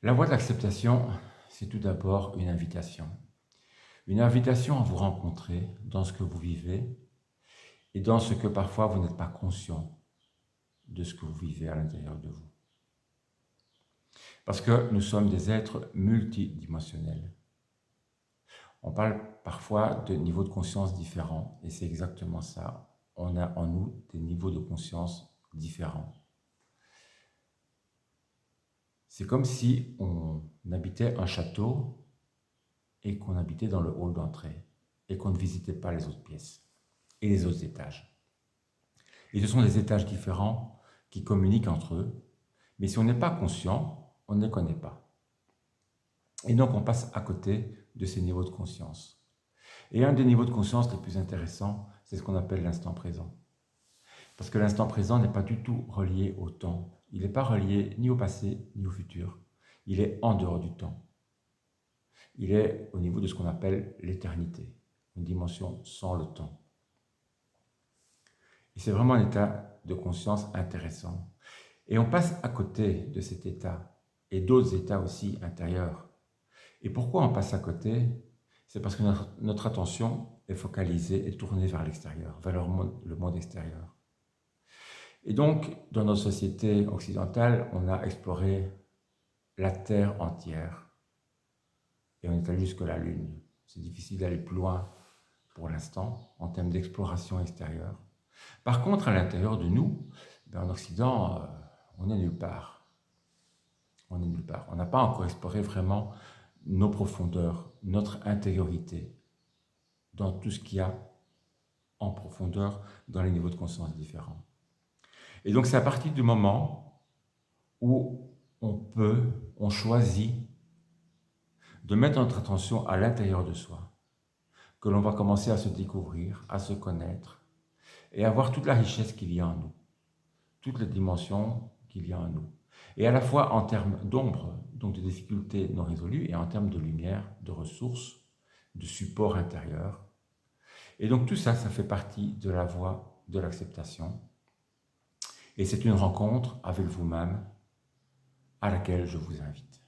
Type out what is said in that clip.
La voie de l'acceptation, c'est tout d'abord une invitation. Une invitation à vous rencontrer dans ce que vous vivez et dans ce que parfois vous n'êtes pas conscient de ce que vous vivez à l'intérieur de vous. Parce que nous sommes des êtres multidimensionnels. On parle parfois de niveaux de conscience différents et c'est exactement ça. On a en nous des niveaux de conscience différents. C'est comme si on habitait un château et qu'on habitait dans le hall d'entrée et qu'on ne visitait pas les autres pièces et les autres étages. Et ce sont des étages différents qui communiquent entre eux, mais si on n'est pas conscient, on ne les connaît pas. Et donc on passe à côté de ces niveaux de conscience. Et un des niveaux de conscience les plus intéressants, c'est ce qu'on appelle l'instant présent. Parce que l'instant présent n'est pas du tout relié au temps. Il n'est pas relié ni au passé ni au futur. Il est en dehors du temps. Il est au niveau de ce qu'on appelle l'éternité, une dimension sans le temps. Et c'est vraiment un état de conscience intéressant. Et on passe à côté de cet état et d'autres états aussi intérieurs. Et pourquoi on passe à côté? C'est parce que notre attention est focalisée et tournée vers l'extérieur, vers le monde extérieur. Et donc, dans notre société occidentale, on a exploré la Terre entière. Et on est allé jusqu'à la Lune. C'est difficile d'aller plus loin pour l'instant, en termes d'exploration extérieure. Par contre, à l'intérieur de nous, en Occident, on n'est nulle part. On n'est nulle part. On n'a pas encore exploré vraiment nos profondeurs, notre intériorité, dans tout ce qu'il y a en profondeur dans les niveaux de conscience différents. Et donc c'est à partir du moment où on choisit de mettre notre attention à l'intérieur de soi, que l'on va commencer à se découvrir, à se connaître et à voir toute la richesse qu'il y a en nous, toutes les dimensions qu'il y a en nous. Et à la fois en termes d'ombre, donc de difficultés non résolues, et en termes de lumière, de ressources, de support intérieur. Et donc tout ça, ça fait partie de la voie de l'acceptation. Et c'est une rencontre avec vous-même à laquelle je vous invite.